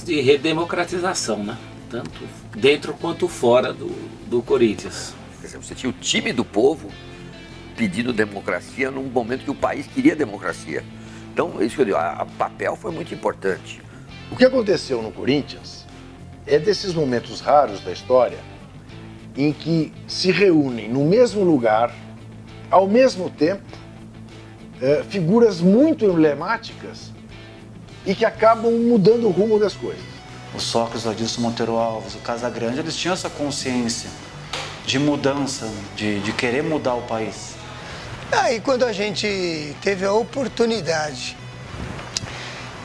de redemocratização, né? Tanto dentro quanto fora do Corinthians. Quer dizer, você tinha o time do povo pedindo democracia num momento que o país queria democracia. Então, isso que eu digo, o papel foi muito importante. O que aconteceu no Corinthians é desses momentos raros da história em que se reúnem no mesmo lugar, ao mesmo tempo, figuras muito emblemáticas e que acabam mudando o rumo das coisas. O Sócrates, o Adilson Monteiro Alves, o Casagrande, eles tinham essa consciência de mudança, de querer mudar o país. E quando a gente teve a oportunidade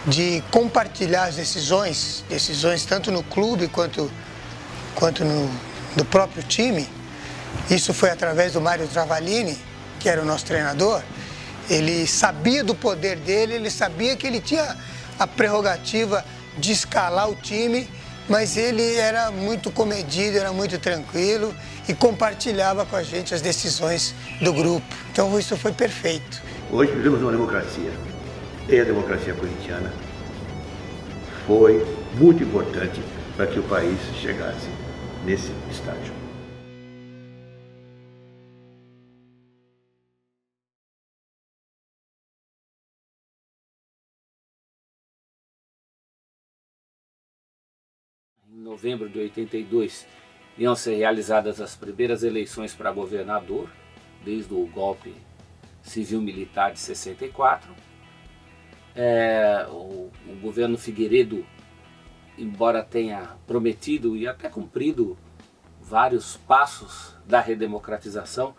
de compartilhar as decisões tanto no clube quanto no próprio time, isso foi através do Mário Travaglini, que era o nosso treinador. Ele sabia do poder dele, ele sabia que ele tinha a prerrogativa de escalar o time, mas ele era muito comedido, era muito tranquilo e compartilhava com a gente as decisões do grupo. Então isso foi perfeito. Hoje vivemos uma democracia, e a democracia corintiana foi muito importante para que o país chegasse nesse estágio. Em novembro de 82, iam ser realizadas as primeiras eleições para governador, desde o golpe civil-militar de 64. O governo Figueiredo, embora tenha prometido e até cumprido vários passos da redemocratização,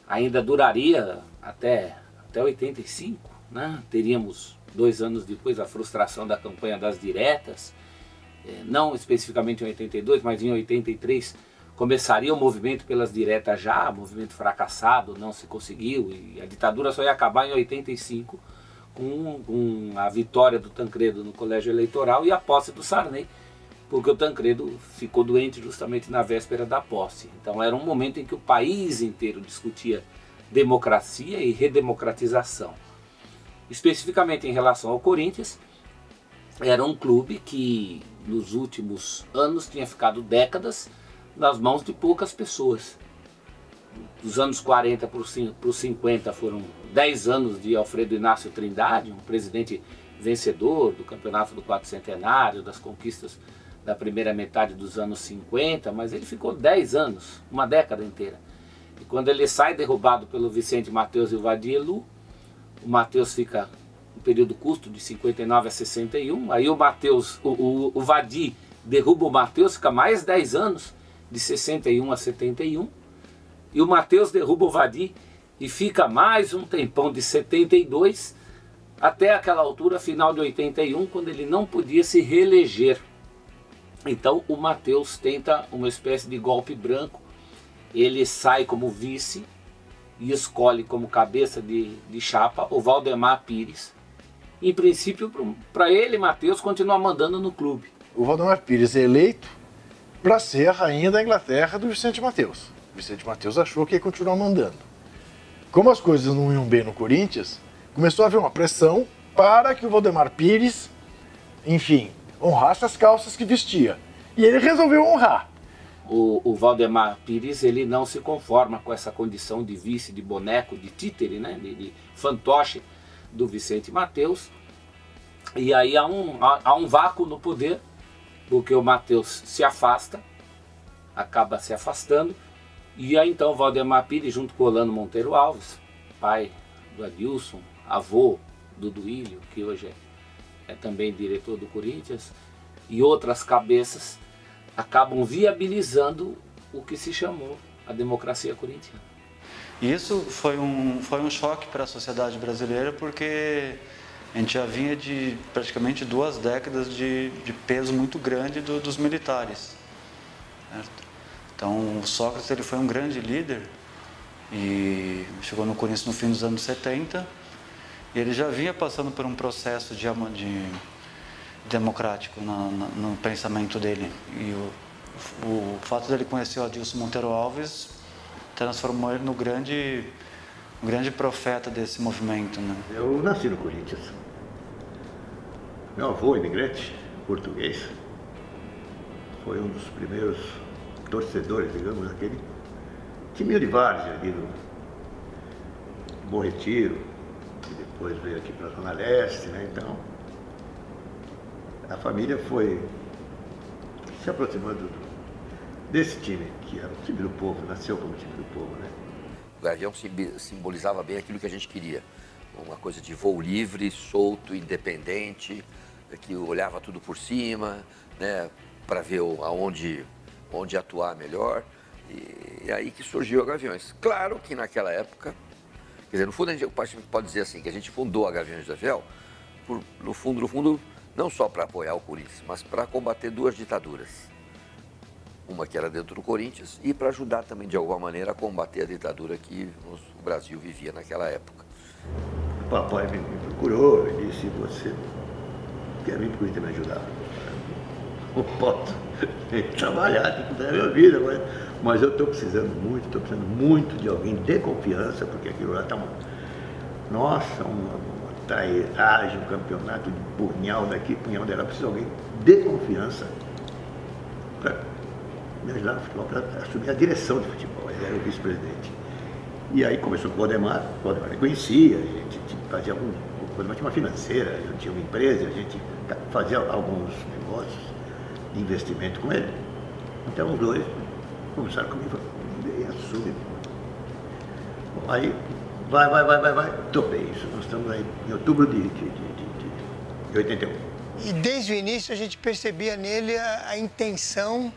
ainda duraria até 85, né? Teríamos 2 anos depois a frustração da campanha das diretas. Não especificamente em 82, mas em 83 começaria o movimento pelas diretas já, movimento fracassado, não se conseguiu, e a ditadura só ia acabar em 85 com a vitória do Tancredo no colégio eleitoral e a posse do Sarney, porque o Tancredo ficou doente justamente na véspera da posse. Então era um momento em que o país inteiro discutia democracia e redemocratização. Especificamente em relação ao Corinthians, era um clube que nos últimos anos tinha ficado décadas nas mãos de poucas pessoas. Dos anos 40 para os 50 foram 10 anos de Alfredo Inácio Trindade, um presidente vencedor do campeonato do quatrocentenário, das conquistas da primeira metade dos anos 50, mas ele ficou 10 anos, uma década inteira. E quando ele sai derrubado pelo Vicente Matheus e o Vadi Elu, o Matheus fica um período curto de 59 a 61, aí o Vadi derruba o Matheus, fica mais 10 anos, de 61 a 71, e o Matheus derruba o Vadi e fica mais um tempão de 72 até aquela altura, final de 81, quando ele não podia se reeleger. Então o Matheus tenta uma espécie de golpe branco, ele sai como vice e escolhe como cabeça de chapa o Valdemar Pires. Em princípio, para ele, Matheus continua mandando no clube. O Valdemar Pires é eleito para ser a rainha da Inglaterra do Vicente Matheus. O Vicente Matheus achou que ia continuar mandando. Como as coisas não iam bem no Corinthians, começou a haver uma pressão para que o Valdemar Pires, enfim, honrasse as calças que vestia. E ele resolveu honrar. O Valdemar Pires, ele não se conforma com essa condição de vice, de boneco, de títere, né, de fantoche do Vicente Matheus. E aí há um vácuo no poder, porque o Matheus se afasta, acaba se afastando, e aí então Valdemar Pires, junto com o Orlando Monteiro Alves, pai do Adilson, avô do Duílio, que hoje é também diretor do Corinthians, e outras cabeças, acabam viabilizando o que se chamou a democracia corintiana. Isso foi um choque para a sociedade brasileira, porque a gente já vinha de praticamente 2 décadas de peso muito grande dos militares, certo? Então o Sócrates, ele foi um grande líder e chegou no Corinthians no fim dos anos 70, e ele já vinha passando por um processo de democrático no pensamento dele, e o fato dele conhecer o Adilson Monteiro Alves transformou ele no grande profeta desse movimento, né? Eu nasci no Corinthians. Meu avô, imigrante, português, foi um dos primeiros torcedores, digamos, daquele time de várzea ali do Bom Retiro, que depois veio aqui para a Zona Leste, né? Então, a família foi se aproximando desse time, que era o time do povo, nasceu como time do povo, né? O Gavião simbolizava bem aquilo que a gente queria. Uma coisa de voo livre, solto, independente, que olhava tudo por cima, né, para ver onde atuar melhor. E aí que surgiu a Gaviões. Claro que naquela época, quer dizer, no fundo a gente pode dizer assim, que a gente fundou a Gaviões da Fiel, no fundo, não só para apoiar o Corinthians, mas para combater duas ditaduras. Uma que era dentro do Corinthians e para ajudar também, de alguma maneira, a combater a ditadura que o Brasil vivia naquela época. O papai me procurou e disse, você quer vir para o Corinthians me ajudar? Eu posso trabalhar, tem que dar a minha vida, mas eu estou precisando muito de alguém de confiança, porque aquilo lá está uma trairagem, um campeonato de punhal daqui, punhal dela, precisa de alguém de confiança para me ajudar no futebol, para assumir a direção de futebol. Ele era o vice-presidente. E aí começou com o Valdemar me conhecia, a gente fazia tinha uma financeira, eu tinha uma empresa, a gente fazia alguns negócios de investimento com ele. Então os dois começaram comigo e assume. Bom, aí vai, topei isso. Nós estamos aí em outubro de 81. E desde o início a gente percebia nele a intenção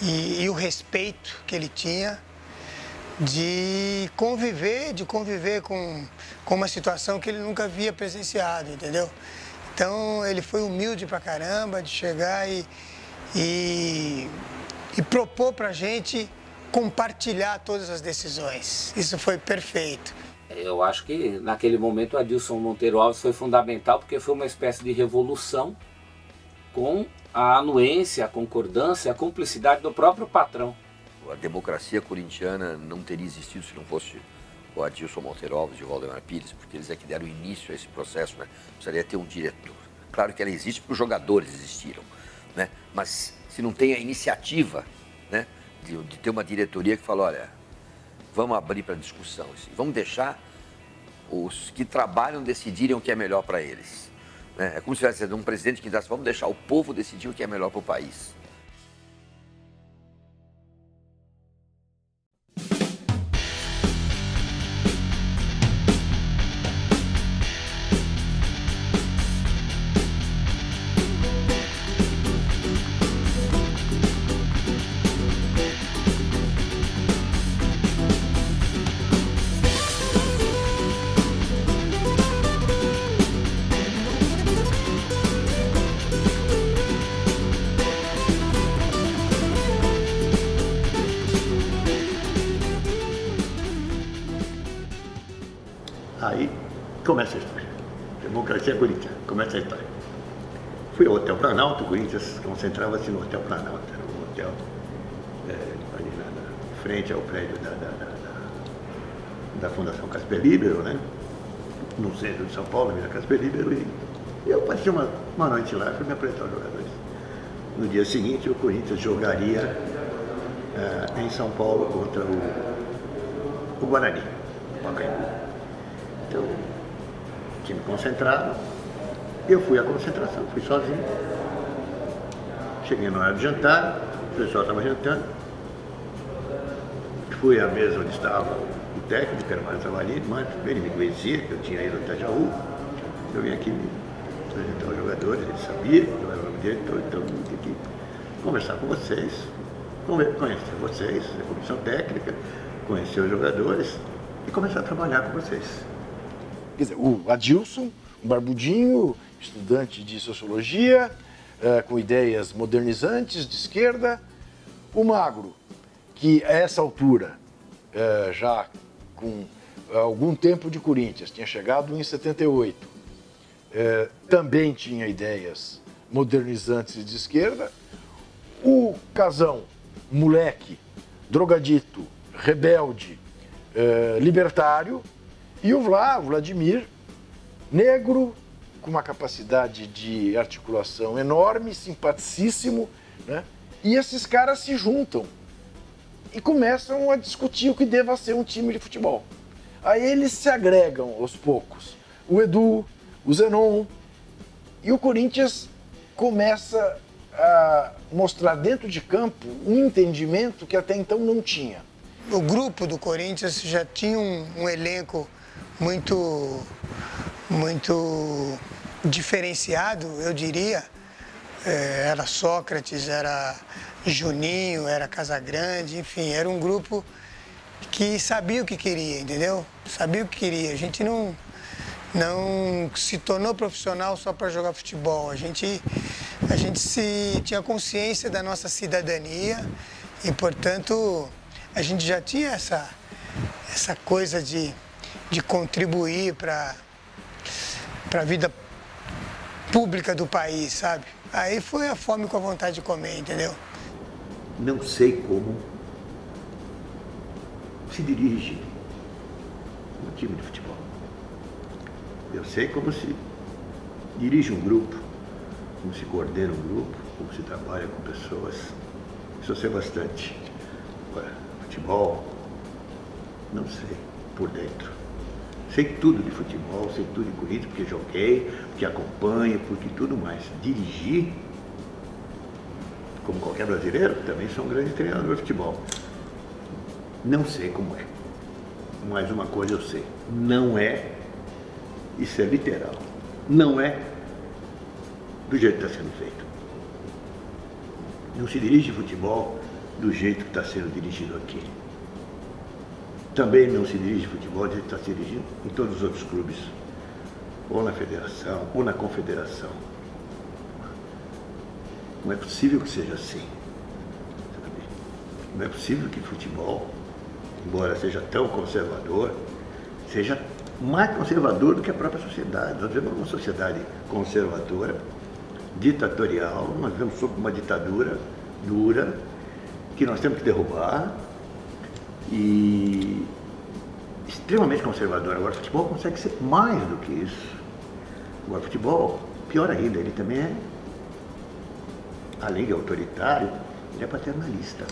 e o respeito que ele tinha de conviver com uma situação que ele nunca havia presenciado, entendeu? Então ele foi humilde pra caramba de chegar e propor pra gente compartilhar todas as decisões. Isso foi perfeito. Eu acho que naquele momento o Adilson Monteiro Alves foi fundamental porque foi uma espécie de revolução com a anuência, a concordância, a cumplicidade do próprio patrão. A democracia corintiana não teria existido se não fosse o Adilson Monteiro Alves e o Valdemar Pires, porque eles é que deram início a esse processo, né? Precisaria ter um diretor. Claro que ela existe porque os jogadores existiram, né? Mas se não tem a iniciativa, né, de ter uma diretoria que fala, olha, vamos abrir para discussão, vamos deixar os que trabalham decidirem o que é melhor para eles. Né? É como se tivesse um presidente que dissesse, vamos deixar o povo decidir o que é melhor para o país. Aí começa a história. Democracia corintiana, começa a história. Fui ao Hotel Planalto, o Corinthians concentrava-se no Hotel Planalto, era um hotel ali na frente ao prédio da Fundação Casper Libero, né? No centro de São Paulo, na Casper Libero, e eu passei uma noite lá e fui me apresentar aos jogadores. No dia seguinte, o Corinthians jogaria em São Paulo contra o Guarani, o Pacaembu. Então, time concentrado, eu fui à concentração, fui sozinho. Cheguei na hora de jantar, o pessoal estava jantando. Fui à mesa onde estava o técnico, que era mais avalido, mas ele me conhecia, que eu tinha ido até Itajaú. Eu vim aqui me apresentar aos jogadores, ele sabia, eu era o nome dele, então eu vim aqui conversar com vocês, conhecer vocês, a comissão técnica, conhecer os jogadores e começar a trabalhar com vocês. Quer dizer, o Adilson, um barbudinho, estudante de sociologia, com ideias modernizantes de esquerda. O Magro, que a essa altura, já com algum tempo de Corinthians, tinha chegado em 78, também tinha ideias modernizantes de esquerda. O Casão, moleque, drogadito, rebelde, libertário. E o Vladimir, negro, com uma capacidade de articulação enorme, simpaticíssimo, né? E esses caras se juntam e começam a discutir o que deva ser um time de futebol. Aí eles se agregam aos poucos. O Edu, o Zenon, e o Corinthians começa a mostrar dentro de campo um entendimento que até então não tinha. O grupo do Corinthians já tinha um elenco muito diferenciado, eu diria. Era Sócrates, era Juninho, era Casagrande, enfim, era um grupo que sabia o que queria, entendeu? Sabia o que queria. A gente não se tornou profissional só para jogar futebol. A gente tinha consciência da nossa cidadania e, portanto, a gente já tinha essa coisa de contribuir para a vida pública do país, sabe? Aí foi a fome com a vontade de comer, entendeu? Não sei como se dirige um time de futebol. Eu sei como se dirige um grupo, como se coordena um grupo, como se trabalha com pessoas. Isso eu sei bastante. Agora, futebol, não sei, por dentro. Sei tudo de futebol, sei tudo de Corinthians, porque joguei, porque acompanho, porque tudo mais. Dirigir, como qualquer brasileiro, também sou um grande treinador de futebol. Não sei como é. Mas uma coisa eu sei, não é, isso é literal, não é do jeito que está sendo feito. Não se dirige futebol do jeito que está sendo dirigido aqui. Também não se dirige futebol do jeito que está se dirigindo em todos os outros clubes, ou na federação, ou na confederação. Não é possível que seja assim. Sabe? Não é possível que futebol, embora seja tão conservador, seja mais conservador do que a própria sociedade. Nós vivemos uma sociedade conservadora, ditatorial, nós vivemos sob uma ditadura dura, que nós temos que derrubar, e extremamente conservador. Agora, o futebol consegue ser mais do que isso. Agora, o futebol, pior ainda, ele também é, além de autoritário, ele é paternalista.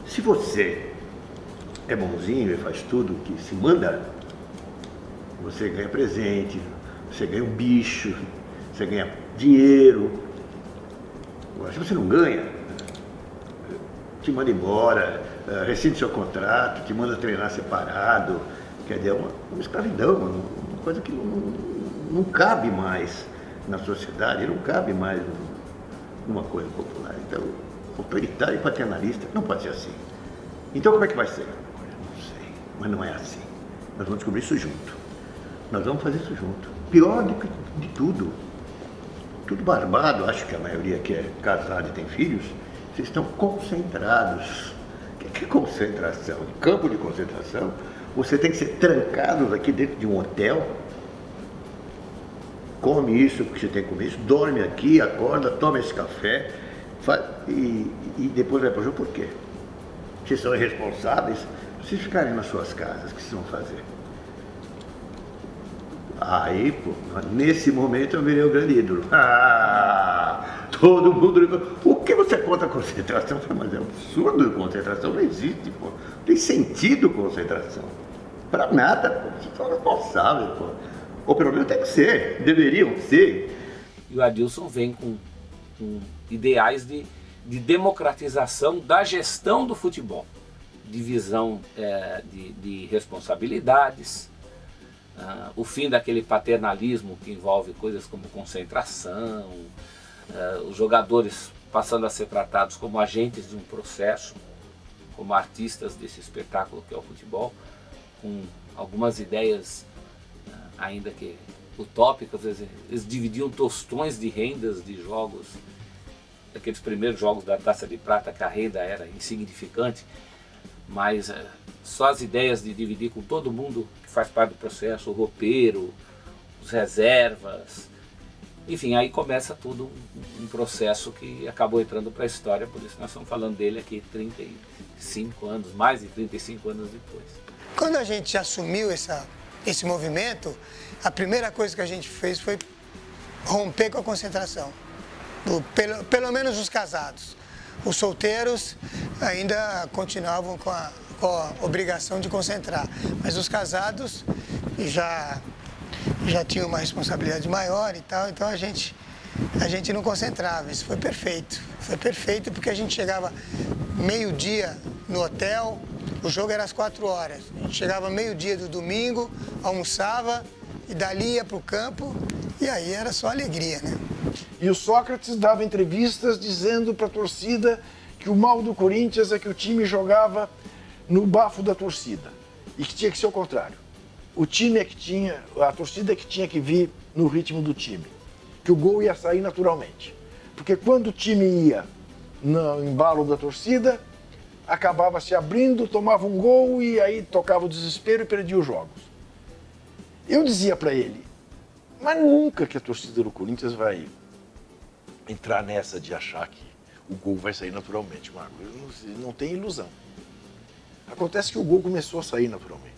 Se você é bonzinho e faz tudo que se manda, você ganha presente, você ganha um bicho, você ganha dinheiro. Agora, se você não ganha, te manda embora, rescinde seu contrato, te manda treinar separado. Quer dizer, é uma escravidão, uma coisa que não cabe mais na sociedade, não cabe mais numa coisa popular. Então, autoritário e paternalista não pode ser assim. Então, como é que vai ser? Não sei, mas não é assim. Nós vamos descobrir isso junto. Nós vamos fazer isso junto. Pior do que de tudo barbado, acho que a maioria que é casada e tem filhos, vocês estão concentrados. O que é concentração? Campo de concentração? Você tem que ser trancados aqui dentro de um hotel, come isso porque você tem que comer isso, dorme aqui, acorda, toma esse café e depois vai para o jogo. Por quê? Vocês são irresponsáveis? Se vocês ficarem nas suas casas, o que vocês vão fazer? Aí, pô, nesse momento eu virei o grande ídolo. Todo mundo... O que você é contra a concentração? Mas é um absurdo, concentração não existe, pô. Não tem sentido concentração. Para nada, pô. Vocês são responsáveis, pô. Ou pelo menos tem que ser, deveriam ser. E o Adilson vem com ideais de democratização da gestão do futebol. Divisão de responsabilidades, o fim daquele paternalismo que envolve coisas como concentração, os jogadores passando a ser tratados como agentes de um processo, como artistas desse espetáculo que é o futebol, com algumas ideias ainda que utópicas. Eles dividiam tostões de rendas de jogos, aqueles primeiros jogos da Taça de Prata que a renda era insignificante, mas só as ideias de dividir com todo mundo que faz parte do processo, o roupeiro, os reservas, enfim, aí começa tudo um processo que acabou entrando para a história, por isso nós estamos falando dele aqui 35 anos, mais de 35 anos depois. Quando a gente assumiu essa esse movimento, a primeira coisa que a gente fez foi romper com a concentração. Pelo menos os casados. Os solteiros ainda continuavam com a obrigação de concentrar, mas os casados já tinham uma responsabilidade maior e tal, então a gente não concentrava. Isso foi perfeito porque a gente chegava meio-dia no hotel, o jogo era às 4 horas, a gente chegava meio-dia do domingo, almoçava e dali ia para o campo e aí era só alegria, né? E o Sócrates dava entrevistas dizendo para a torcida que o mal do Corinthians é que o time jogava no bafo da torcida e que tinha que ser o contrário. O time é que tinha, a torcida é que tinha que vir no ritmo do time, que o gol ia sair naturalmente. Porque quando o time ia no embalo da torcida, acabava se abrindo, tomava um gol e aí tocava o desespero e perdia os jogos. Eu dizia para ele, mas nunca que a torcida do Corinthians vai entrar nessa de achar que o gol vai sair naturalmente, Marco. Não tem ilusão. Acontece que o gol começou a sair naturalmente.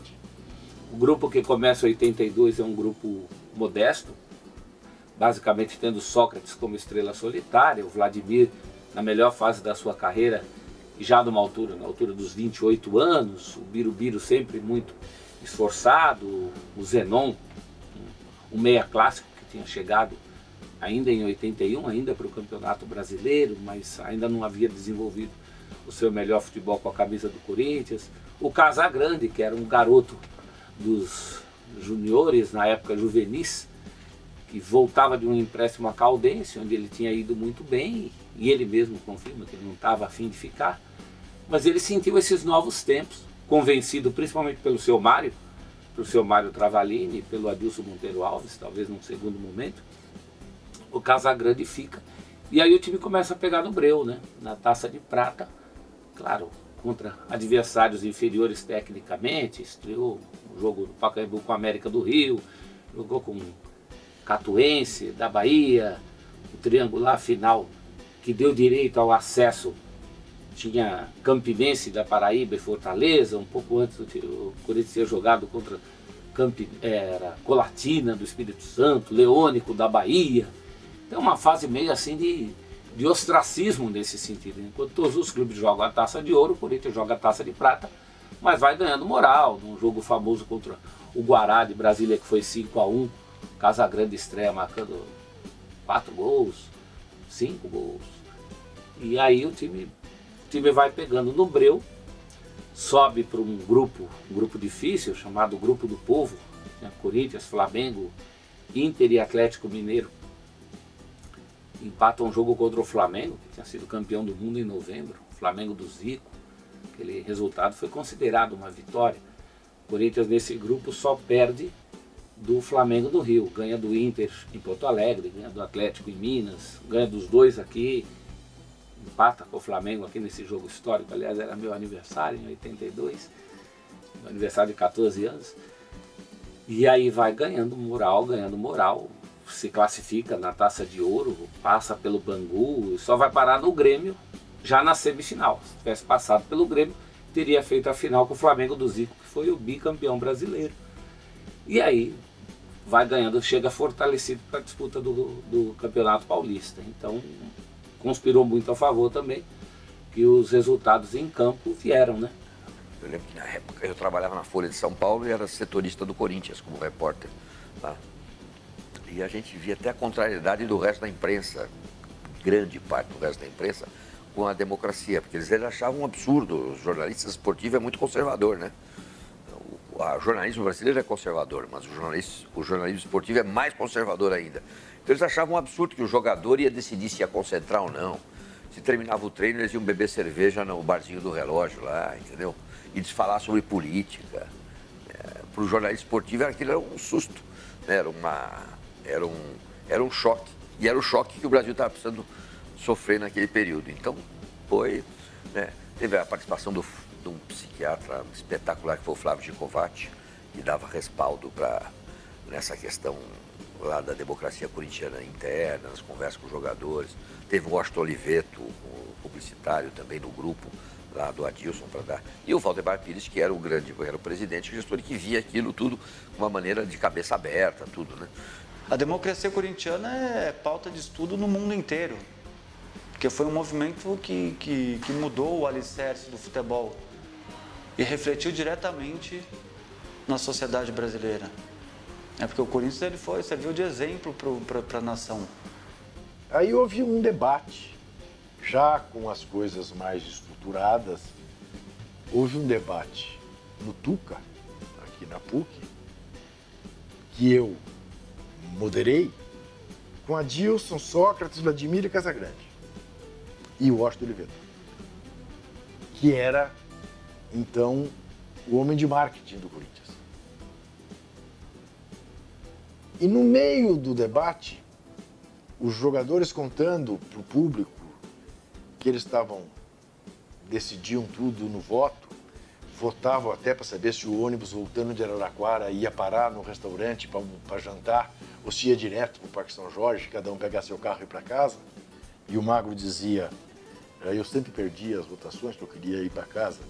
O grupo que começa em 82 é um grupo modesto, basicamente tendo Sócrates como estrela solitária, o Vladimir na melhor fase da sua carreira, já na altura dos 28 anos, o Birubiru sempre muito esforçado, o Zenon, um meia clássico que tinha chegado ainda em 81, ainda para o Campeonato Brasileiro, mas ainda não havia desenvolvido o seu melhor futebol com a camisa do Corinthians. O Casagrande, que era um garoto dos juniores, na época juvenis, que voltava de um empréstimo à Caldense, onde ele tinha ido muito bem, e ele mesmo confirma que ele não estava a fim de ficar, mas ele sentiu esses novos tempos, convencido principalmente pelo seu Mário Travalini, pelo Adilson Monteiro Alves, talvez num segundo momento. O Casagrande fica, e aí o time começa a pegar no breu, né? Na Taça de Prata, claro, contra adversários inferiores tecnicamente, estreou o jogo do Pacaembu com a América do Rio, jogou com Catuense, da Bahia, o triangular final que deu direito ao acesso, tinha Campinense da Paraíba e Fortaleza, um pouco antes o Corinthians tinha jogado contra Colatina do Espírito Santo, Leônico da Bahia. Então uma fase meio assim de ostracismo nesse sentido. Enquanto todos os clubes jogam a Taça de Ouro, o Corinthians joga a Taça de Prata, mas vai ganhando moral. Num jogo famoso contra o Guará de Brasília, que foi 5-1, Casagrande estreia marcando 4 gols, 5 gols. E aí o time vai pegando no breu, sobe para um grupo difícil, chamado Grupo do Povo, né? Corinthians, Flamengo, Inter e Atlético Mineiro. Empata um jogo contra o Flamengo, que tinha sido campeão do mundo em novembro, o Flamengo do Zico. Aquele resultado foi considerado uma vitória. O Corinthians nesse grupo só perde do Flamengo do Rio, ganha do Inter em Porto Alegre, ganha do Atlético em Minas, ganha dos dois aqui, empata com o Flamengo aqui nesse jogo histórico. Aliás, era meu aniversário em 82, meu aniversário de 14 anos. E aí vai ganhando moral, se classifica na Taça de Ouro, passa pelo Bangu e só vai parar no Grêmio já na semifinal. Se tivesse passado pelo Grêmio, teria feito a final com o Flamengo do Zico, que foi o bicampeão brasileiro. E aí vai ganhando, chega fortalecido para a disputa do Campeonato Paulista. Então conspirou muito a favor também que os resultados em campo vieram, né? Eu lembro que na época eu trabalhava na Folha de São Paulo e era setorista do Corinthians como repórter lá. E a gente via até a contrariedade do resto da imprensa, grande parte do resto da imprensa, com a democracia, porque eles achavam um absurdo. O jornalista esportivo é muito conservador, né? O jornalismo brasileiro é conservador, mas o jornalismo esportivo é mais conservador ainda. Então eles achavam um absurdo que o jogador ia decidir se ia concentrar ou não. Se terminava o treino, eles iam beber cerveja no barzinho do relógio lá, entendeu? E falar sobre política. Para o jornalista esportivo aquilo era um susto, né? Era um choque. E era o choque que o Brasil estava precisando sofrer naquele período. Então, foi, né? Teve a participação de um psiquiatra espetacular, que foi o Flávio Gicovati, que dava respaldo nessa questão lá da democracia corintiana interna, nas conversas com os jogadores. Teve o Washington Oliveto, o publicitário, também no grupo, lá do Adilson para dar. E o Valdemar Pires, que era era o presidente, o gestor, que via aquilo tudo de uma maneira de cabeça aberta, tudo, né? A democracia corintiana é pauta de estudo no mundo inteiro, porque foi um movimento que mudou o alicerce do futebol e refletiu diretamente na sociedade brasileira. É porque o Corinthians serviu de exemplo para a nação. Aí houve um debate, já com as coisas mais estruturadas, houve um debate no Tuca, aqui na PUC, que eu moderei, com Adilson, Sócrates, Vladimir e Casagrande. E o Washington Oliveira, que era, então, o homem de marketing do Corinthians. E no meio do debate, os jogadores contando para o público que eles decidiam tudo no voto, votavam até para saber se o ônibus voltando de Araraquara ia parar no restaurante para jantar ou se ia direto para o Parque São Jorge, cada um pegar seu carro e ir para casa. E o Magro dizia, eu sempre perdia as votações, que eu queria ir para casa,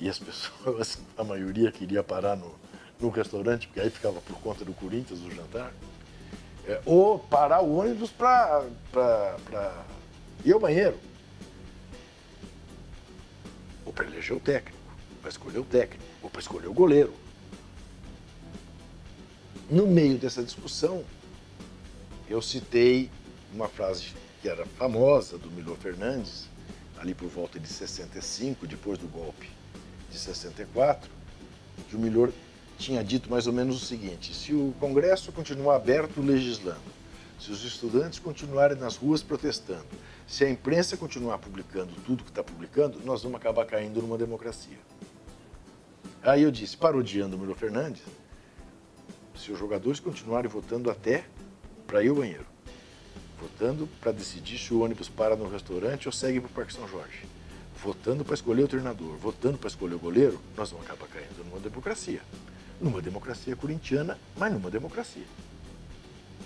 e as pessoas, a maioria queria parar no restaurante, porque aí ficava por conta do Corinthians o jantar, ou parar o ônibus para ir ao banheiro, ou para eleger o técnico, para escolher o técnico, ou para escolher o goleiro. No meio dessa discussão, eu citei uma frase que era famosa do Milor Fernandes, ali por volta de 65, depois do golpe de 64, que o Milor tinha dito mais ou menos o seguinte: se o Congresso continuar aberto legislando, se os estudantes continuarem nas ruas protestando, se a imprensa continuar publicando tudo que está publicando, nós vamos acabar caindo numa democracia. Aí eu disse, parodiando o Milor Fernandes, se os jogadores continuarem votando até para ir ao banheiro, votando para decidir se o ônibus para no restaurante ou segue para o Parque São Jorge, votando para escolher o treinador, votando para escolher o goleiro, nós vamos acabar caindo numa democracia. Numa democracia corintiana, mas numa democracia.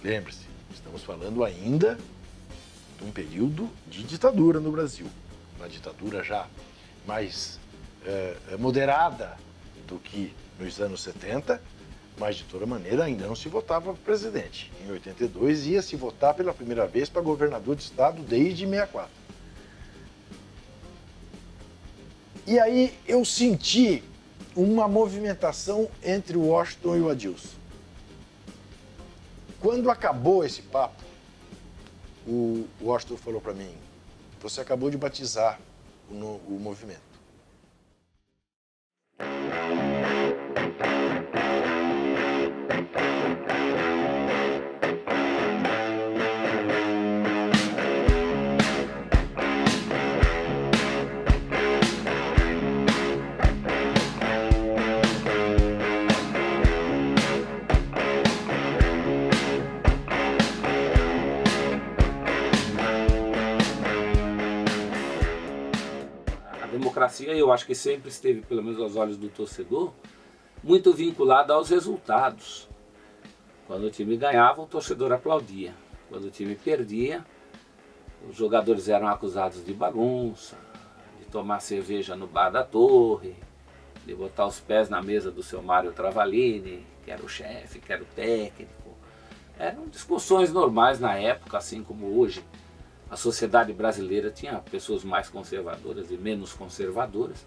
Lembre-se, estamos falando ainda de um período de ditadura no Brasil. Uma ditadura já mais moderada do que nos anos 70, mas de toda maneira ainda não se votava para presidente. Em 82 ia se votar pela primeira vez para governador de estado desde 64. E aí eu senti uma movimentação entre o Washington e o Adilson. Quando acabou esse papo, o Washington falou para mim, você acabou de batizar o movimento. Democracia, eu acho que sempre esteve, pelo menos aos olhos do torcedor, muito vinculada aos resultados. Quando o time ganhava, o torcedor aplaudia. Quando o time perdia, os jogadores eram acusados de bagunça, de tomar cerveja no bar da Torre, de botar os pés na mesa do seu Mário Travalini, que era o chefe, que era o técnico. Eram discussões normais na época, assim como hoje. A sociedade brasileira tinha pessoas mais conservadoras e menos conservadoras.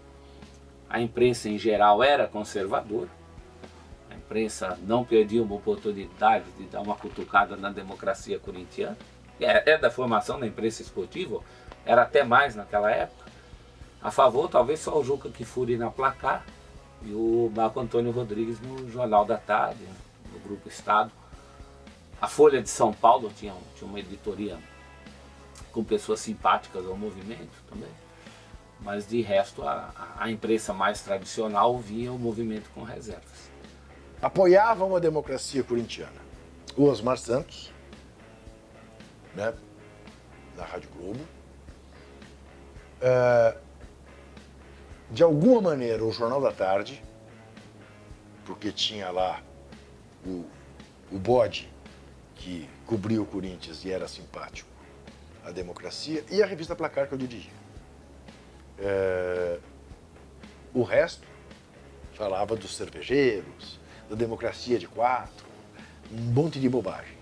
A imprensa em geral era conservadora. A imprensa não perdia uma oportunidade de dar uma cutucada na democracia corintiana. É da formação da imprensa esportiva, era até mais naquela época. A favor, talvez só o Juca Kfouri na Placar e o Marco Antônio Rodrigues no Jornal da Tarde, no Grupo Estado. A Folha de São Paulo tinha uma editoria com pessoas simpáticas ao movimento também, mas de resto a imprensa mais tradicional via o movimento com reservas. Apoiavam a democracia corintiana. O Osmar Santos, né, na Rádio Globo, de alguma maneira o Jornal da Tarde, porque tinha lá o bode que cobria o Corinthians e era simpático, a democracia, e a revista Placar que eu dirigia. O resto falava dos cervejeiros, da democracia de 4, um monte de bobagem,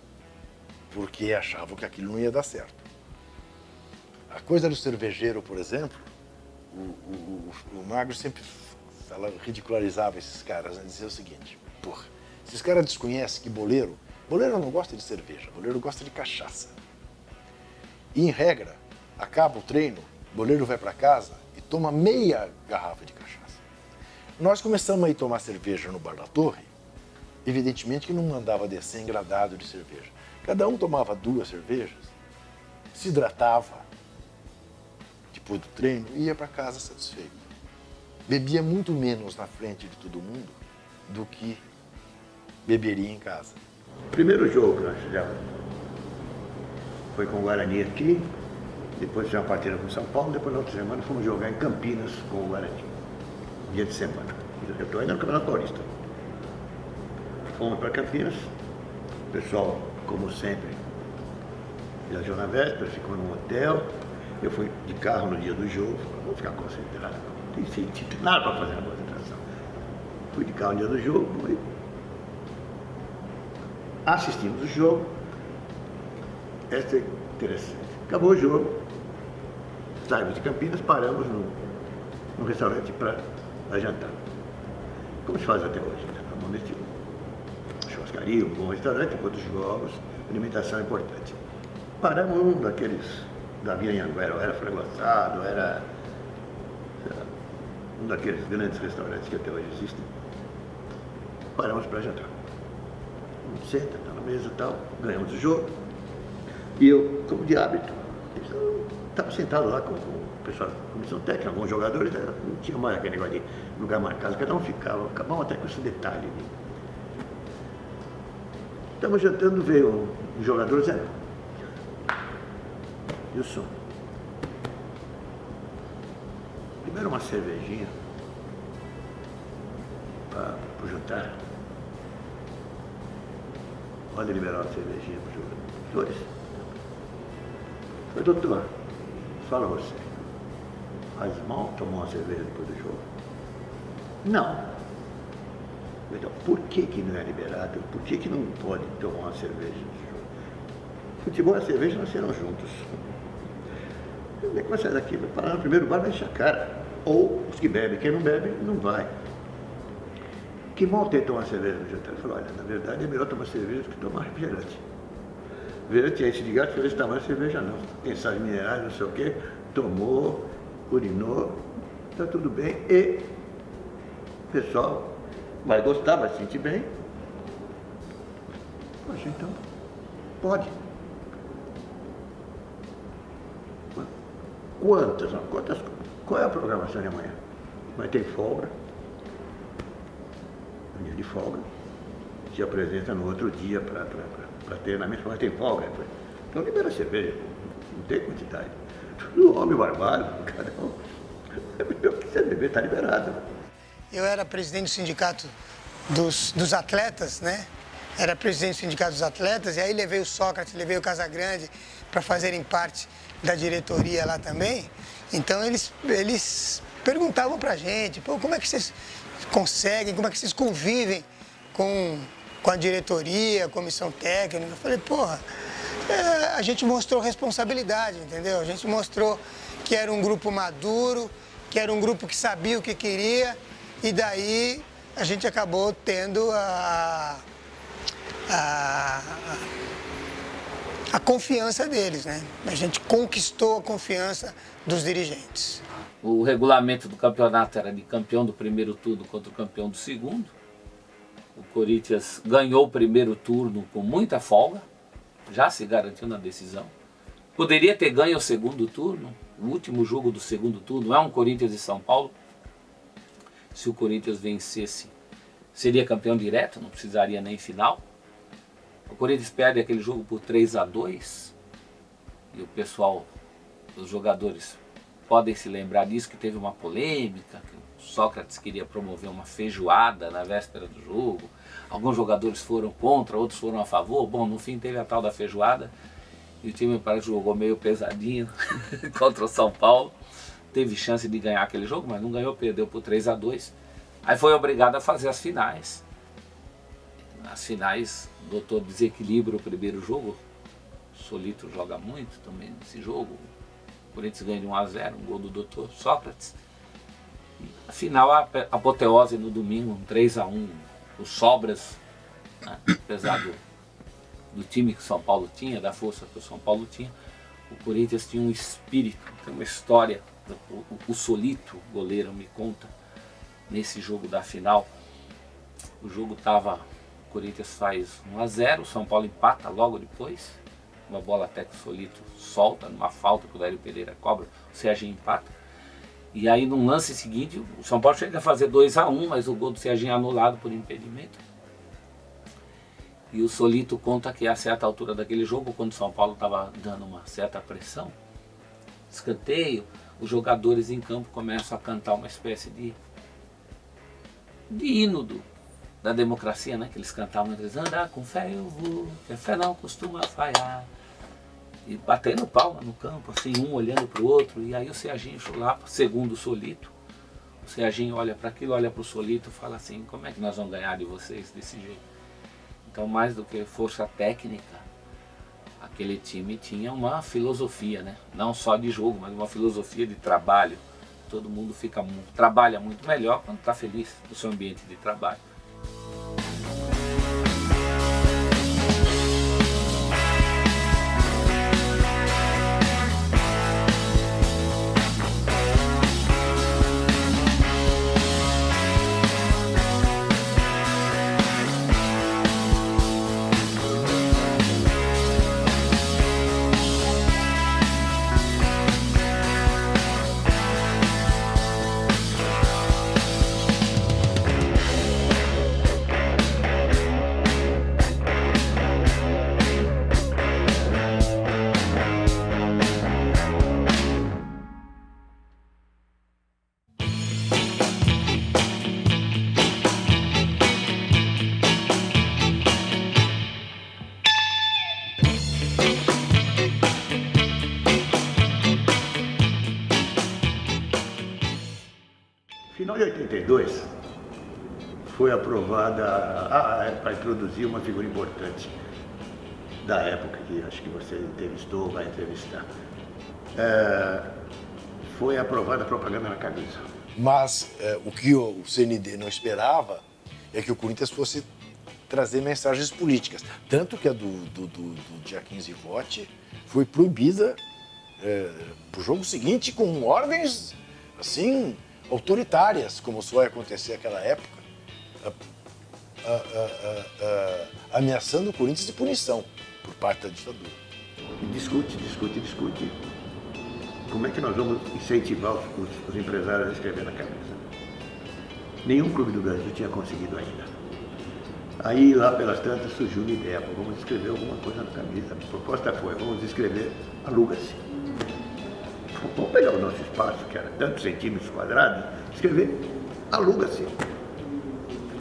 porque achavam que aquilo não ia dar certo. A coisa do cervejeiro, por exemplo, o Magro sempre ridicularizava esses caras, né? Dizia o seguinte: porra, esses caras desconhecem que boleiro não gosta de cerveja, boleiro gosta de cachaça. E em regra, acaba o treino, o boleiro vai para casa e toma meia garrafa de cachaça. Nós começamos a ir tomar cerveja no Bar da Torre, evidentemente que não mandava descer engradado de cerveja. Cada um tomava 2 cervejas, se hidratava, depois do treino, e ia para casa satisfeito. Bebia muito menos na frente de todo mundo do que beberia em casa. O primeiro jogo que nós fizemos foi com o Guarani aqui, depois fizemos uma partida com o São Paulo, depois na outra semana fomos jogar em Campinas com o Guarani, dia de semana. Eu estou ainda no Campeonato Paulista. Fomos para Campinas, o pessoal, como sempre, viajou na véspera, ficou num hotel. Eu fui de carro no dia do jogo, vou ficar concentrado, não tem nada para fazer na concentração. Fui de carro no dia do jogo, e assistimos o jogo. Essa é interessante. Acabou o jogo, saímos de Campinas, paramos num restaurante para jantar. Como se faz até hoje, né? Normalmente, churrascaria, um bom restaurante, depois dos jogos, alimentação é importante. Paramos um daqueles da Via Anhanguera, era frango assado, era um daqueles grandes restaurantes que até hoje existem. Paramos para jantar. Senta, está na mesa e tal, ganhamos o jogo. E eu, como de hábito, estava sentado lá com o pessoal da comissão técnica, alguns jogadores, não tinha mais aquele negócio de lugar marcado, cada um ficava, acabamos até com esse detalhe. Estamos jantando, veio um jogador, Zé. E o som? Primeiro uma cervejinha para o jantar. Pode liberar uma cervejinha para os jogadores. Falei, doutor, fala você. Faz mal tomar uma cerveja depois do jogo? Não. Então, por que não é liberado? Por que não pode tomar uma cerveja no jogo? Futebol e a cerveja nasceram juntos. O negócio é daqui, vai parar no primeiro bar, vai encher a cara. Ou os que bebem, quem não bebe, não vai. Que mal tem tomar cerveja no jantar? Ele falou, olha, na verdade é melhor tomar cerveja do que tomar refrigerante. Refrigerante é esse de gato, esse tamanho de cerveja não. Tem sais minerais, não sei o quê, tomou, urinou, está tudo bem. E o pessoal vai gostar, vai se sentir bem. Poxa, então, pode. Qual é a programação de amanhã? Vai ter folga, um dia de folga, se apresenta no outro dia para treinamento, mas tem folga. Então libera a cerveja, não tem quantidade. Tudo homem barbado, cada um. O que você beber está liberado. Eu era presidente do sindicato dos atletas, né? Era presidente do sindicato dos atletas, e aí levei o Sócrates, levei o Casagrande para fazerem parte da diretoria lá também. Então eles perguntavam pra gente, pô, como é que vocês conseguem, como é que vocês convivem com a diretoria, a comissão técnica? Eu falei, porra, a gente mostrou responsabilidade, entendeu? A gente mostrou que era um grupo maduro, que era um grupo que sabia o que queria, e daí a gente acabou tendo a confiança deles, né? A gente conquistou a confiança dos dirigentes. O regulamento do campeonato era de campeão do primeiro turno contra o campeão do segundo. O Corinthians ganhou o primeiro turno com muita folga, já se garantiu na decisão. Poderia ter ganho o segundo turno, o último jogo do segundo turno, é um Corinthians e São Paulo. Se o Corinthians vencesse, seria campeão direto, não precisaria nem final. O Corinthians perde aquele jogo por 3-2 e o pessoal, os jogadores podem se lembrar disso, que teve uma polêmica, que o Sócrates queria promover uma feijoada na véspera do jogo. Alguns jogadores foram contra, outros foram a favor. Bom, no fim teve a tal da feijoada e o time jogou meio pesadinho contra o São Paulo. teve chance de ganhar aquele jogo, mas não ganhou, perdeu por 3-2. Aí foi obrigado a fazer as finais. Nas finais, o doutor desequilibra o primeiro jogo. O Solito joga muito também nesse jogo. O Corinthians ganha de 1-0, um gol do doutor Sócrates. E a final, a apoteose no domingo, um 3-1. Os sobras, né? Apesar do time que o São Paulo tinha, da força que o São Paulo tinha, o Corinthians tinha um espírito, tem uma história. O Solito, goleiro, me conta, nesse jogo da final, o jogo estava, o Corinthians faz 1-0, o São Paulo empata logo depois, uma bola até que o Solito solta, numa falta que o Dario Pereira cobra, o Serginho empata, e aí no lance seguinte, o São Paulo chega a fazer 2-1, mas o gol do Serginho é anulado por impedimento. E o Solito conta que a certa altura daquele jogo, quando o São Paulo estava dando uma certa pressão, escanteio, os jogadores em campo começam a cantar uma espécie de hino da democracia, né? Que eles cantavam, eles andar com fé eu vou, que a fé não costuma falhar. E batendo palma no campo, assim, um olhando para o outro, e aí o Serginho Chulapa, segundo o Solito, o Serginho olha para aquilo, olha para o Solito e fala assim, como é que nós vamos ganhar de vocês desse jeito? Então, mais do que força técnica, aquele time tinha uma filosofia, né? Não só de jogo, mas uma filosofia de trabalho. Todo mundo trabalha muito melhor quando está feliz no seu ambiente de trabalho. Final de 82 foi aprovada para introduzir uma figura importante da época, que acho que você entrevistou, vai entrevistar. Foi aprovada a propaganda na camisa. Mas o que o CND não esperava é que o Corinthians fosse trazer mensagens políticas. Tanto que a do dia 15 vote foi proibida para o jogo seguinte com ordens assim autoritárias, como só ia acontecer naquela época, ameaçando o Corinthians de punição por parte da ditadura. Discute. Como é que nós vamos incentivar os empresários a escrever na camisa? Nenhum clube do Brasil tinha conseguido ainda. Aí, lá pelas tantas, surgiu uma ideia, vamos escrever alguma coisa na camisa. A proposta foi, vamos escrever aluga-se. Vamos pegar o nosso espaço, que era tantos centímetros quadrados, escrever aluga-se.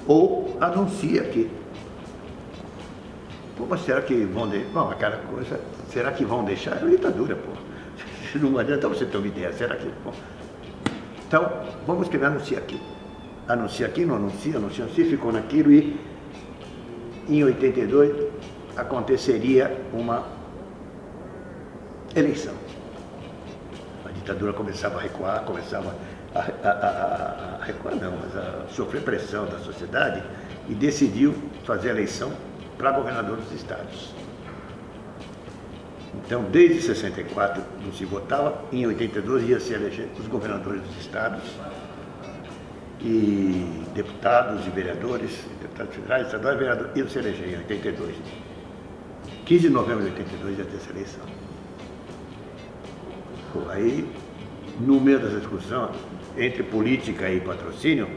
Ou anuncia aqui. Pô, mas será que vão deixar? Bom, aquela coisa, será que vão deixar? É uma ditadura, pô. Não adianta você ter uma ideia, será que... Bom, então, vamos escrever anuncia aqui. Anuncia aqui, não anuncia, ficou naquilo e em 82 aconteceria uma eleição. A ditadura começava a recuar, a recuar não, mas a sofrer pressão da sociedade e decidiu fazer a eleição para governador dos estados. Então, desde 64 não se votava, em 82 ia se eleger os governadores dos estados e deputados e vereadores, deputados federais, estaduais e vereadores, iam se eleger em 82. 15 de novembro de 82 ia ter essa eleição. Pô, aí, no meio dessa discussão, entre política e patrocínio,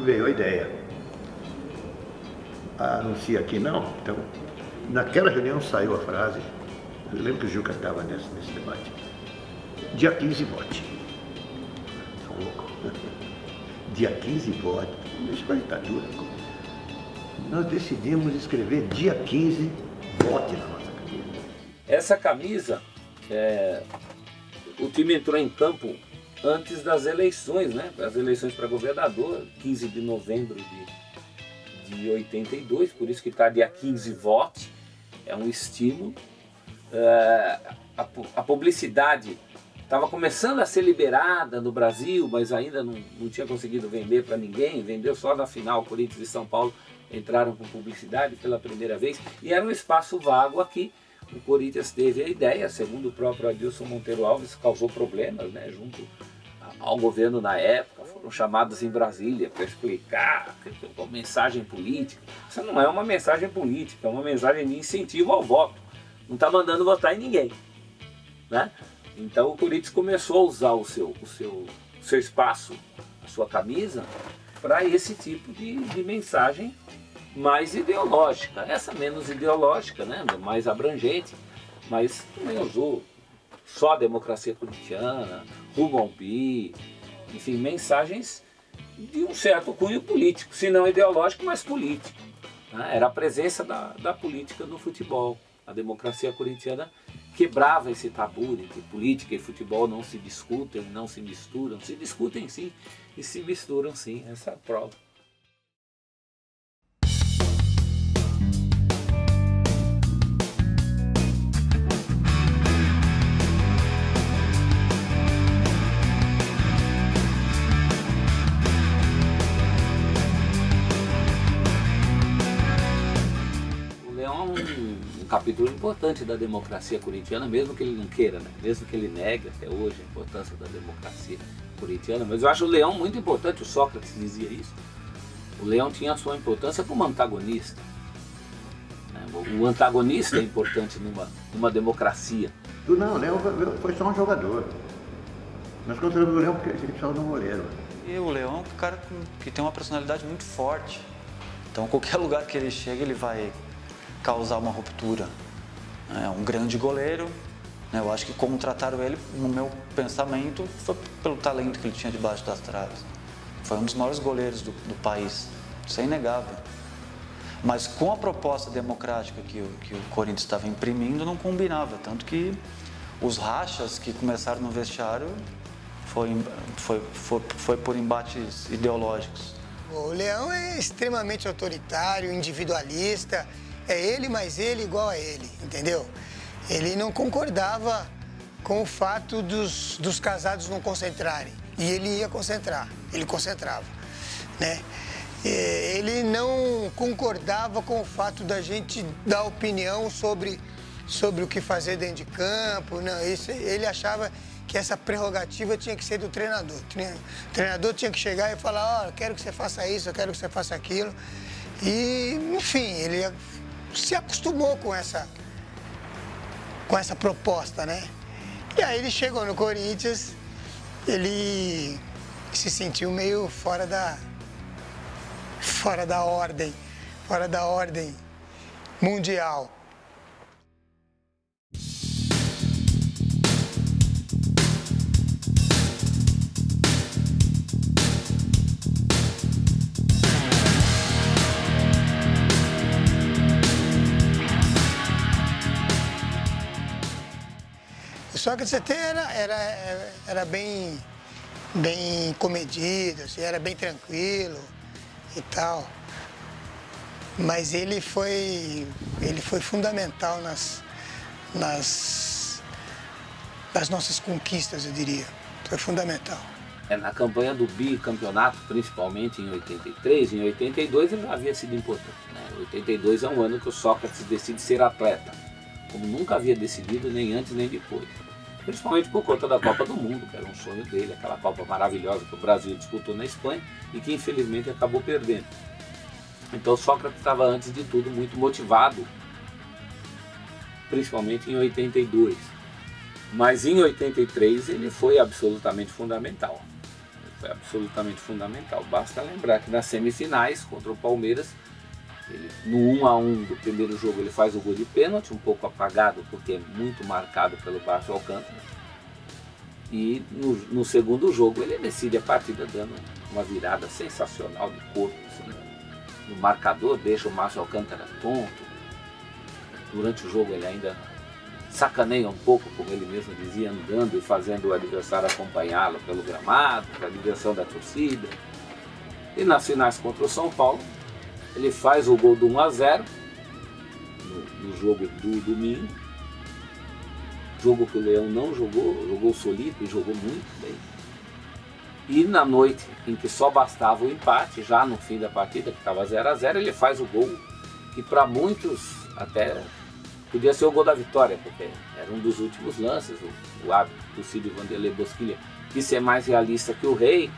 veio a ideia. Anuncia aqui não, então, naquela reunião saiu a frase, eu lembro que o Juca estava nesse debate, dia 15 vote. São louco. Dia 15 vote, isso é ditadura. Nós decidimos escrever dia 15 vote na nossa camisa. Essa camisa, o time entrou em campo antes das eleições, né? As eleições para governador, 15 de novembro de 82, por isso que está dia 15 vote, é um estímulo. A publicidade estava começando a ser liberada no Brasil, mas ainda não tinha conseguido vender para ninguém, vendeu só na final. Corinthians e São Paulo entraram com publicidade pela primeira vez, e era um espaço vago aqui. O Corinthians teve a ideia, segundo o próprio Adilson Monteiro Alves, causou problemas, né, junto ao governo na época, foram chamados em Brasília para explicar uma mensagem política. Isso não é uma mensagem política, é uma mensagem de incentivo ao voto. Não está mandando votar em ninguém, né? Então o Corinthians começou a usar o seu espaço, a sua camisa, para esse tipo de mensagem mais ideológica. Essa menos ideológica, né? Mais abrangente, mas também usou só a democracia corintiana, rumo ao bi, enfim, mensagens de um certo cunho político, se não ideológico, mas político, né? Era a presença da política no futebol. A democracia corintiana quebrava esse tabu de que política e futebol não se discutem, não se misturam. Se discutem sim e se misturam sim, essa é a prova. Capítulo importante da democracia corintiana, mesmo que ele não queira, né? Mesmo que ele negue até hoje a importância da democracia corintiana, mas eu acho o Leão muito importante. O Sócrates dizia isso. O Leão tinha a sua importância como antagonista, né? O antagonista é importante numa democracia. Não, o Leão foi só um jogador. Nós construímos o Leão porque ele precisava de um goleiro. E o Leão é um cara que tem uma personalidade muito forte. Então, qualquer lugar que ele chega, ele vai causar uma ruptura. É um grande goleiro, né? Eu acho que contrataram ele, no meu pensamento, foi pelo talento que ele tinha debaixo das traves. Foi um dos maiores goleiros do país, isso é inegável. Mas com a proposta democrática que o Corinthians estava imprimindo, não combinava, tanto que os rachas que começaram no vestiário foi por embates ideológicos. O Leão é extremamente autoritário, individualista. É ele mais ele igual a ele, entendeu? Ele não concordava com o fato dos casados não concentrarem. E ele ia concentrar, ele concentrava, né? Ele não concordava com o fato da gente dar opinião sobre o que fazer dentro de campo. Não, ele achava que essa prerrogativa tinha que ser do treinador. O treinador tinha que chegar e falar, eu quero que você faça isso, eu quero que você faça aquilo. E, enfim, ele se acostumou com essa proposta, né? E aí ele chegou no Corinthians, ele se sentiu meio fora da ordem mundial. Só que até era bem comedido, assim, era bem tranquilo e tal. Mas ele foi fundamental nas nossas conquistas, eu diria. Foi fundamental. Na campanha do bicampeonato, principalmente em 83, em 82 ele já havia sido importante, né? 82 é um ano que o Sócrates decide ser atleta, como nunca havia decidido, nem antes nem depois. Principalmente por conta da Copa do Mundo, que era um sonho dele, aquela Copa maravilhosa que o Brasil disputou na Espanha e que infelizmente acabou perdendo. Então Sócrates estava, antes de tudo, muito motivado, principalmente em 82. Mas em 83 ele foi absolutamente fundamental. Basta lembrar que nas semifinais contra o Palmeiras, no 1-1 do primeiro jogo ele faz o gol de pênalti, um pouco apagado porque é muito marcado pelo Márcio Alcântara. E no segundo jogo ele decide a partida dando uma virada sensacional de corpo, assim, no marcador, deixa o Márcio Alcântara tonto. Durante o jogo ele ainda sacaneia um pouco, como ele mesmo dizia, andando e fazendo o adversário acompanhá-lo pelo gramado, com a diversão da torcida. E nas finais contra o São Paulo, ele faz o gol do 1-0 no jogo do domingo. Jogo que o Leão não jogou solido e jogou muito bem. E na noite em que só bastava o empate, já no fim da partida, que estava 0-0, ele faz o gol que para muitos até podia ser o gol da vitória, porque era um dos últimos lances. O árbitro do Cídio Vanderlei Bosquilha quis ser mais realista que o Rei,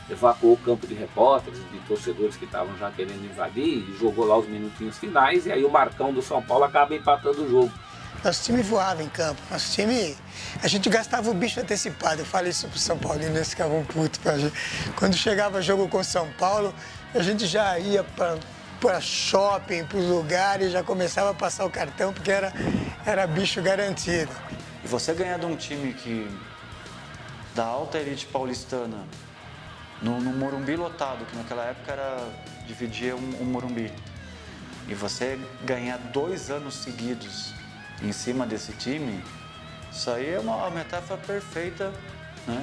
evacuou o campo de repórteres, de torcedores que estavam já querendo invadir, e jogou lá os minutinhos finais, e aí o Marcão do São Paulo acaba empatando o jogo. Nosso time voava em campo, nosso time, a gente gastava o bicho antecipado. Eu falei isso pro São Paulino, eles ficavam putos pra gente. Quando chegava jogo com São Paulo, a gente já ia para shopping, para os lugares, já começava a passar o cartão, porque era bicho garantido. E você ganhar de um time da alta elite paulistana, no Morumbi lotado, que naquela época dividia um Morumbi, e você ganhar 2 anos seguidos em cima desse time, isso aí é uma metáfora perfeita, né?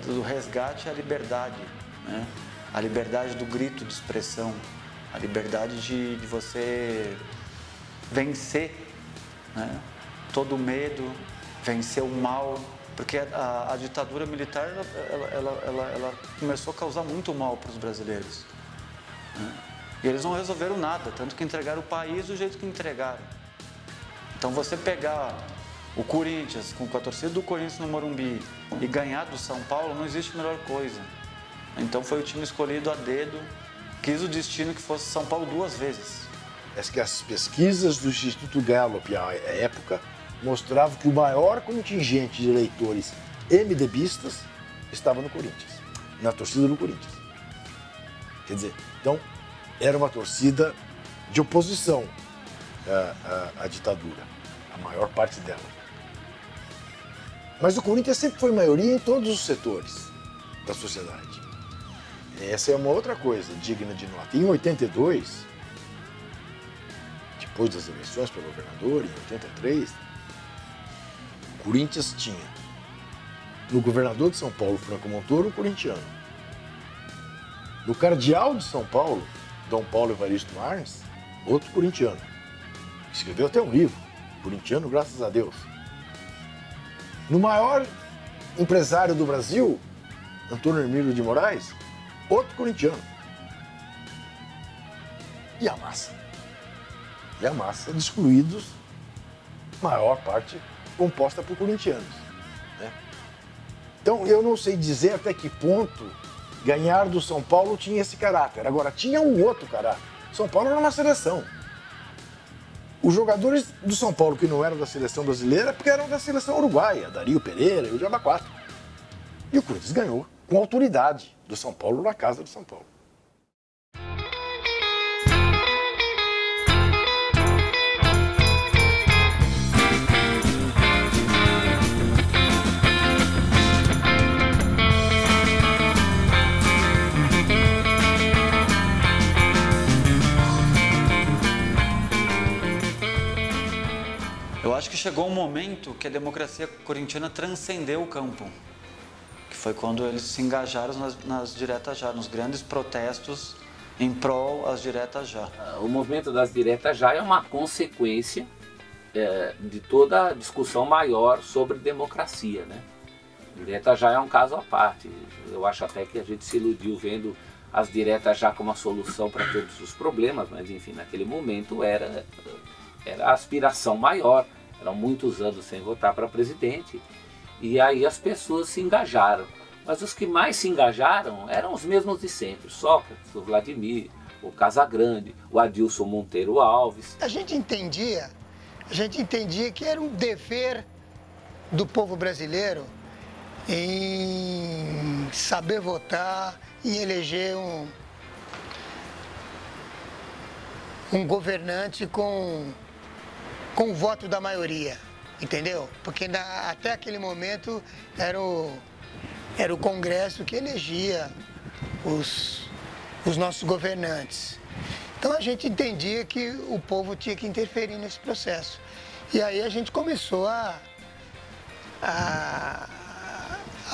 do resgate à liberdade, né? A liberdade do grito de expressão, a liberdade de você vencer, né? Todo o medo, vencer o mal, porque a ditadura militar ela começou a causar muito mal para os brasileiros, né? E eles não resolveram nada, tanto que entregaram o país do jeito que entregaram. Então você pegar o Corinthians, com a torcida do Corinthians no Morumbi, e ganhar do São Paulo, não existe melhor coisa. Então foi o time escolhido a dedo, quis o destino que fosse São Paulo 2 vezes. As pesquisas do Instituto Gallup à época mostravam que o maior contingente de eleitores MDBistas estava no Corinthians, na torcida do Corinthians. Quer dizer, então, era uma torcida de oposição à ditadura, a maior parte dela. Mas o Corinthians sempre foi maioria em todos os setores da sociedade. Essa é uma outra coisa digna de nota. Em 82, depois das eleições para governador, em 83, o Corinthians tinha no governador de São Paulo, Franco Montoro, um corintiano. No cardeal de São Paulo, Dom Paulo Evaristo Arns, outro corintiano. Escreveu até um livro, Corintiano Graças a Deus. No maior empresário do Brasil, Antônio Hermílio de Moraes, outro corintiano. E a massa? E a massa de excluídos, maior parte composta por corintianos, né? Então, eu não sei dizer até que ponto ganhar do São Paulo tinha esse caráter. Agora, tinha um outro caráter. São Paulo era uma seleção. Os jogadores do São Paulo que não eram da seleção brasileira, porque eram da seleção uruguaia, Dario Pereira e o Diaba 4. E o Corinthians ganhou com autoridade do São Paulo na casa do São Paulo. Eu acho que chegou um momento que a democracia corintiana transcendeu o campo, que foi quando eles se engajaram nas diretas já, nos grandes protestos em prol às diretas já. O movimento das diretas já é uma consequência de toda a discussão maior sobre democracia, né? Direta já é um caso à parte. Eu acho até que a gente se iludiu vendo as diretas já como a solução para todos os problemas, mas enfim, naquele momento era a aspiração maior. Eram muitos anos sem votar para presidente, e aí as pessoas se engajaram. Mas os que mais se engajaram eram os mesmos de sempre: Sócrates, o Vladimir, o Casagrande, o Adilson Monteiro Alves. A gente entendia que era um dever do povo brasileiro em saber votar e eleger um governante com o voto da maioria, entendeu? Porque até aquele momento era o Congresso que elegia os nossos governantes. Então a gente entendia que o povo tinha que interferir nesse processo. E aí a gente começou a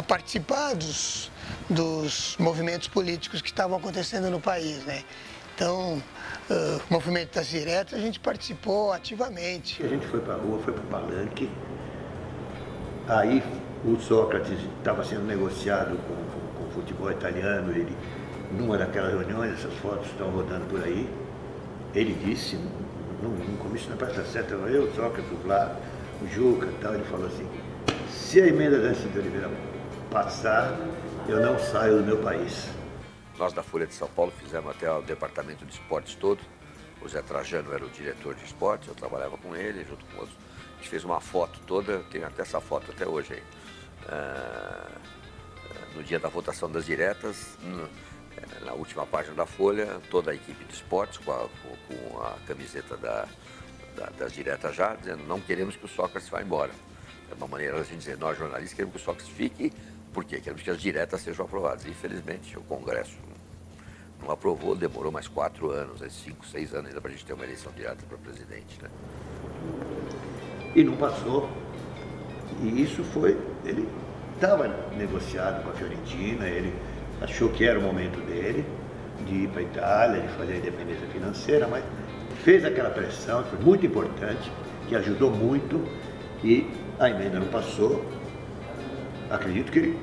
participar dos movimentos políticos que estavam acontecendo no país, né? Então, o movimento das diretas, a gente participou ativamente. A gente foi para a rua, foi para o palanque, aí o Sócrates estava sendo negociado com o futebol italiano, ele, numa daquelas reuniões, essas fotos estão rodando por aí, ele disse, num comício na Praça 7, eu, Sócrates, o Vlá, o Juca e tal, ele falou assim, se a emenda da Cida Oliveira passar, eu não saio do meu país. Nós da Folha de São Paulo fizemos até o departamento de esportes todo. O Zé Trajano era o diretor de esportes, eu trabalhava com ele, junto com outros. A gente fez uma foto toda, tenho até essa foto até hoje aí. No dia da votação das diretas, na última página da Folha, toda a equipe de esportes com a camiseta das diretas já, dizendo não queremos que o Sócrates vá embora. É uma maneira de dizer, nós jornalistas queremos que o Sócrates fique, por quê? Queremos que as diretas sejam aprovadas. Infelizmente, o Congresso não aprovou, demorou mais 4 anos, 5, 6 anos ainda para a gente ter uma eleição direta para presidente, né? E não passou. E isso foi, ele estava negociado com a Fiorentina, ele achou que era o momento dele de ir para a Itália, de fazer a independência financeira, mas fez aquela pressão, que foi muito importante, que ajudou muito, e a emenda não passou. Acredito que ele,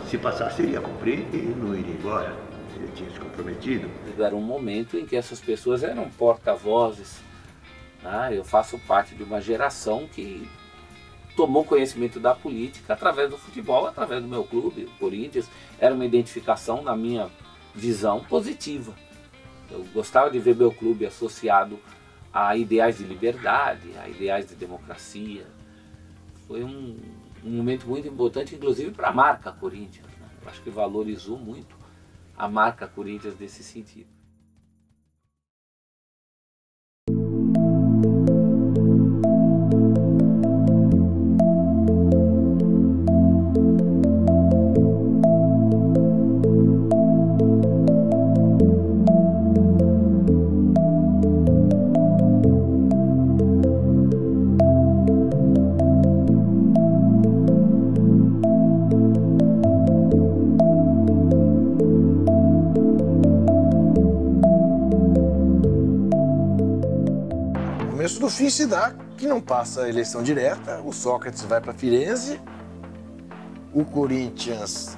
se passasse, ele ia cumprir e não iria embora. Ele tinha se comprometido. Era um momento em que essas pessoas eram porta-vozes. Né? Eu faço parte de uma geração que tomou conhecimento da política através do futebol, através do meu clube, o Corinthians. Era uma identificação, na minha visão, positiva. Eu gostava de ver meu clube associado a ideais de liberdade, a ideais de democracia. Foi um momento muito importante, inclusive para a marca Corinthians. Né? Eu acho que valorizou muito a marca Corinthians nesse sentido. No fim se dá que não passa a eleição direta, o Sócrates vai para Firenze, o Corinthians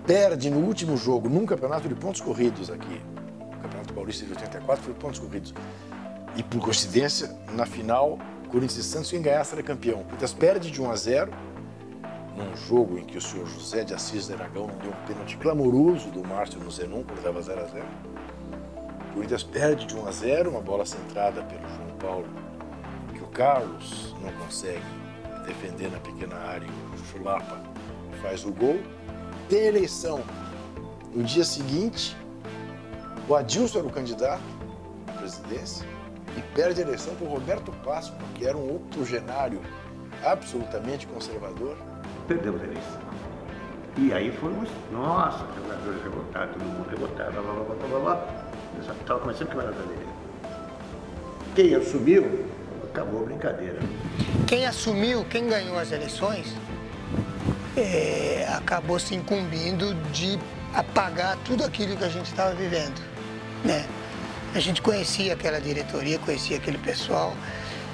perde no último jogo, num campeonato de pontos corridos aqui, o Campeonato Paulista de 84 foi pontos corridos, e por coincidência, na final, Corinthians e Santos iam ganhar, ser campeão. O Corinthians perde de 1-0, num jogo em que o senhor José de Assis Aragão deu um pênalti clamoroso do Márcio no Zenon, quando estava 0-0. O Corinthians perde de 1-0, uma bola centrada pelo João Paulo, Carlos não consegue defender na pequena área, o Chulapa faz o gol. Tem eleição. No dia seguinte, o Adilson era o candidato à presidência e perde a eleição para o Roberto Páscoa, que era um octogenário absolutamente conservador. Perdemos a eleição. E aí fomos, nossa, jogadores revoltados, todo mundo revoltado, blá, blá, blá, blá, blá. Estava começando a quebrar a dele. Quem assumiu, acabou a brincadeira. Quem assumiu, quem ganhou as eleições, acabou se incumbindo de apagar tudo aquilo que a gente estava vivendo, né? A gente conhecia aquela diretoria, conhecia aquele pessoal,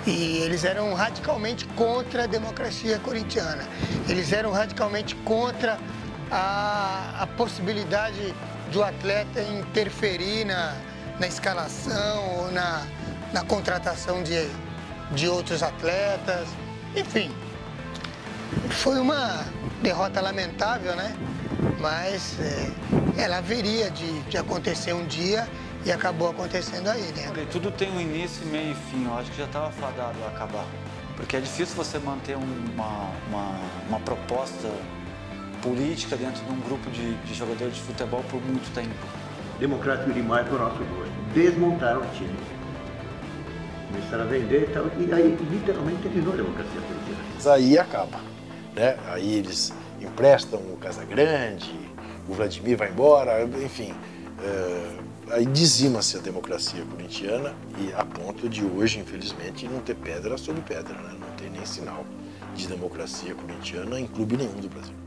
e eles eram radicalmente contra a democracia corintiana. Eles eram radicalmente contra a possibilidade do atleta interferir na escalação ou na contratação de outros atletas, enfim, foi uma derrota lamentável, né? Mas ela haveria de acontecer um dia e acabou acontecendo aí, né? E tudo tem um início, meio e fim, eu acho que já estava fadado a acabar, porque é difícil você manter uma proposta política dentro de um grupo de jogadores de futebol por muito tempo. Democrático demais para o nosso gosto. Desmontaram o time. Começaram a vender e tal, e aí literalmente terminou a democracia política. Mas aí acaba, né? Aí eles emprestam o Casagrande, o Vladimir vai embora, enfim, aí dizima-se a democracia corintiana e a ponto de hoje, infelizmente, não ter pedra sobre pedra, né? Não tem nem sinal de democracia corintiana em clube nenhum do Brasil.